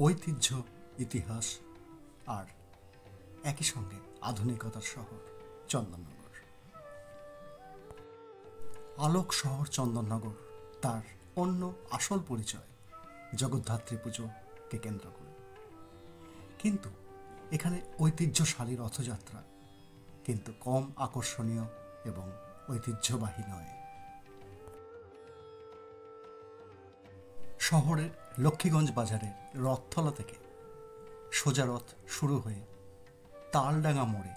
ঐতিহ্য, ইতিহাস আর একই সঙ্গে আধুনিকতার শহর চন্দননগর। আলোক শহর চন্দননগর তার অন্য আসল পরিচয় জগদ্ধাত্রী পুজোকে কেন্দ্র করে। কিন্তু এখানে ঐতিহ্যশালী রথযাত্রা কিন্তু কম আকর্ষণীয় এবং ঐতিহ্যবাহী নয়। শহরের লক্ষ্মীগঞ্জ বাজারের রথতলা থেকে সোজা রথ শুরু হয়ে তালডাঙ্গা মোড়ে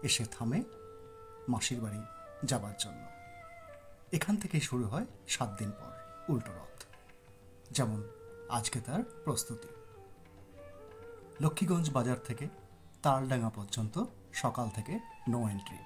এসে থামে মাসির বাড়ি যাবার জন্য। এখান থেকেই শুরু হয় 7 দিন পর উল্টো রথ, যেমন আজকে তার প্রস্তুতি। লক্ষ্মীগঞ্জ বাজার থেকে তালডাঙ্গা পর্যন্ত সকাল থেকে নো এন্ট্রি।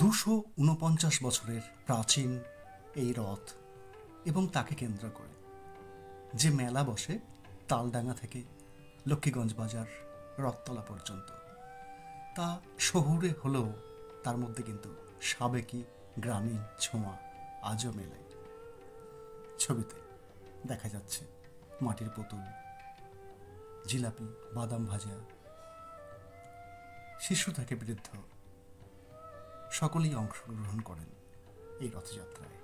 দুশো 49 বছরের প্রাচীন এই রথ এবং তাকে কেন্দ্র করে যে মেলা বসে তালডাঙ্গা থেকে লক্ষ্মীগঞ্জ বাজার রথতলা পর্যন্ত, তা শহুরে হলেও তার মধ্যে কিন্তু সাবেকি গ্রামীণ ছোঁয়া আজও মেলে। ছবিতে দেখা যাচ্ছে মাটির পুতুল, জিলাপি, বাদাম ভাজা, শিশু থেকে বৃদ্ধ সকলেই অংশগ্রহণ করেন এই রথযাত্রায়।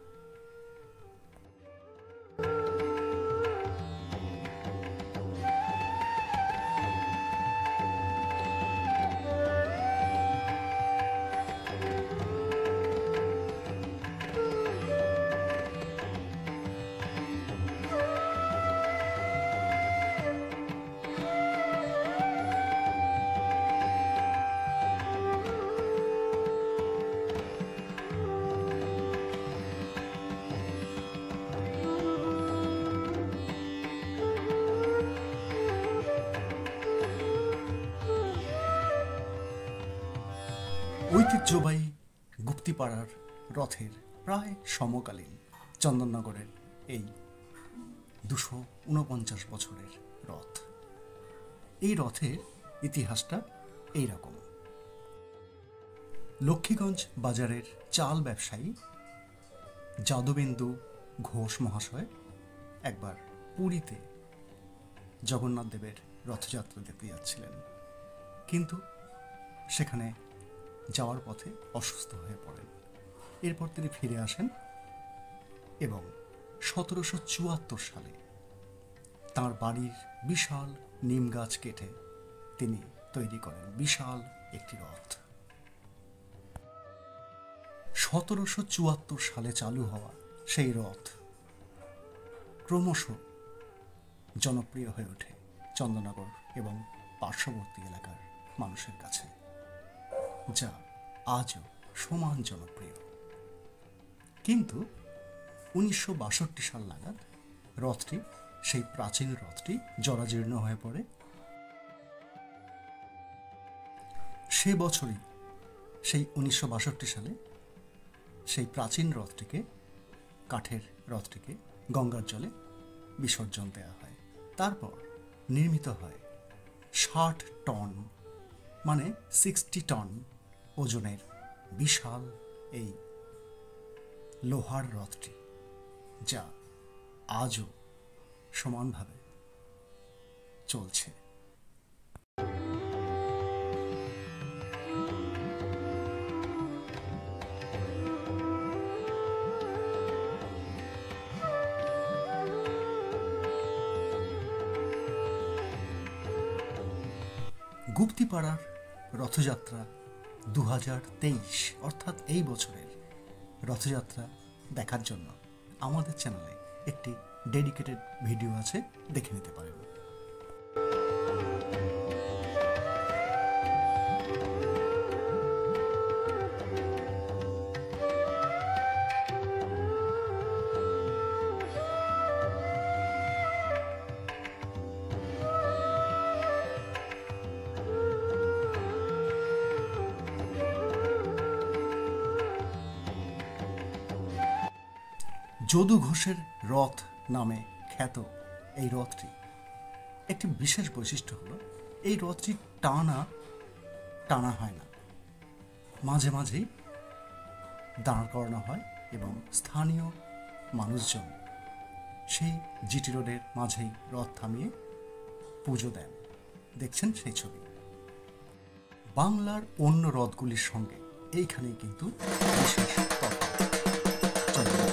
ঐতিহ্যবাহী গুপ্তিপাড়ার রথের প্রায় সমকালীন চন্দননগরের এই 249 বছরের রথ। এই রথের ইতিহাসটা এইরকম। লক্ষ্মীগঞ্জ বাজারের চাল ব্যবসায়ী যাদবেন্দু ঘোষ মহাশয় একবার পুরীতে জগন্নাথ দেবের রথযাত্রা দেখতে যাচ্ছিলেন, কিন্তু সেখানে যাওয়ার পথে অসুস্থ হয়ে পড়েন। এরপর তিনি ফিরে আসেন এবং 1774 সালে তাঁর বাড়ির বিশাল নিম গাছ কেটে তিনি তৈরি করেন বিশাল একটি রথ। 1774 সালে চালু হওয়া সেই রথ ক্রমশ জনপ্রিয় হয়ে ওঠে চন্দননগর এবং পার্শ্ববর্তী এলাকার মানুষের কাছে, যা আজও সমান জনপ্রিয়। কিন্তু 1962 সাল নাগাদ রথটি, সেই প্রাচীন রথটি জরাজীর্ণ হয়ে পড়ে। সে বছরই, সেই 1962 সালে সেই প্রাচীন রথটিকে, কাঠের রথটিকে গঙ্গার জলে বিসর্জন দেওয়া হয়। তারপর নির্মিত হয় 60 টন মানে 60 টন ওজনের বিশাল এই লোহার রথটি, যা আজও সমানভাবে চলছে। গুপ্তিপাড়ার রথযাত্রা 2023 অর্থাৎ এই বছরের রথযাত্রা দেখার জন্য আমাদের চ্যানেলে একটি ডেডিকেটেড ভিডিও আছে, দেখে নিতে পারেন। যদু ঘোষের রথ নামে খ্যাত এই রথটি একটি বিশেষ বৈশিষ্ট্য হলো এই রথটি টানা হয় না, মাঝে মাঝেই দাঁড় করানো হয় এবং স্থানীয় মানুষজন সেই জিটি রোডের মাঝেই রথ থামিয়ে পুজো দেন। দেখছেন সেই ছবি। বাংলার অন্য রথগুলির সঙ্গে এইখানেই কিন্তু বিশেষ তফাৎ। চলুন।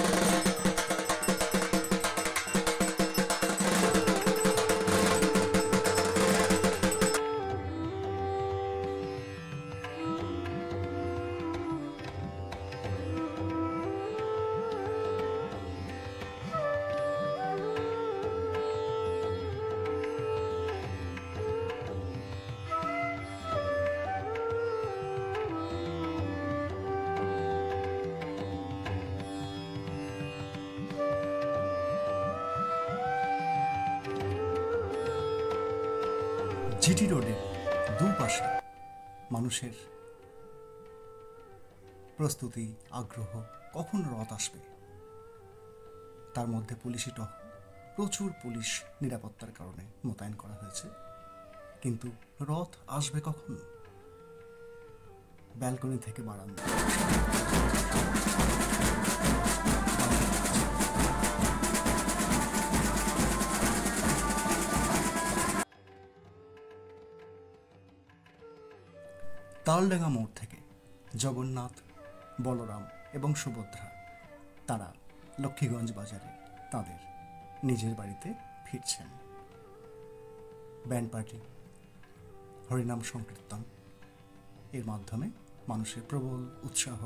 জিটি রোডের দুপাশে মানুষের প্রস্তুতি, আগ্রহ, কখন রথ আসবে। তার মধ্যে পুলিশি টহল, প্রচুর পুলিশ নিরাপত্তার কারণে মোতায়েন করা হয়েছে। কিন্তু রথ আসবে কখন? ব্যালকনি থেকে বারান্দা, তালডাঙ্গা মোড় থেকে জগন্নাথ, বলরাম এবং সুভদ্রা তারা লক্ষ্মীগঞ্জ বাজারে তাদের নিজের বাড়িতে ফিরছেন। ব্যান্ড পার্টি, হরিনাম সংকীর্তন এর মাধ্যমে মানুষের প্রবল উৎসাহ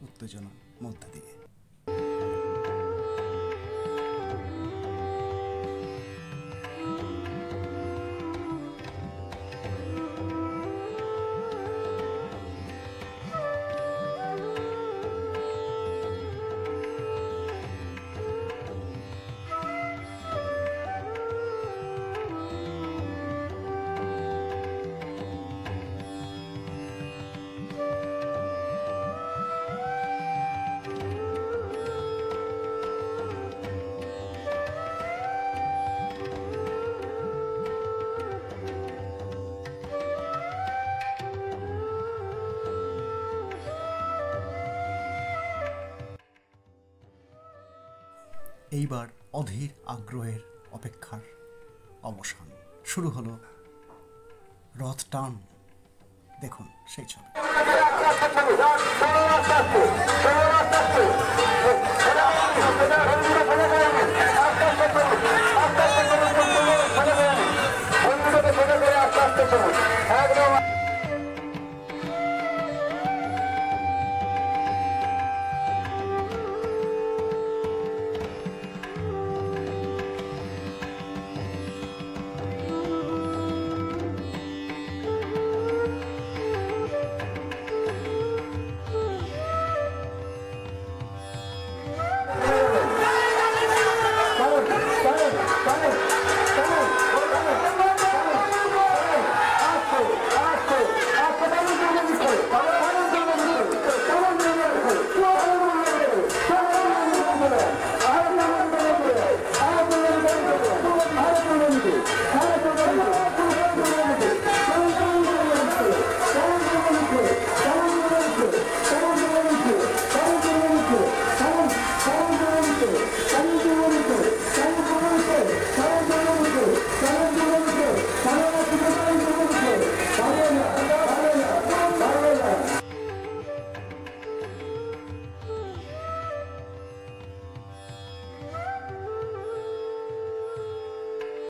উত্তেজনার মধ্যে দিয়ে এইবার অধীর আগ্রহের অপেক্ষার অবসান। শুরু হলো রথ টান। দেখুন সেই ছবি।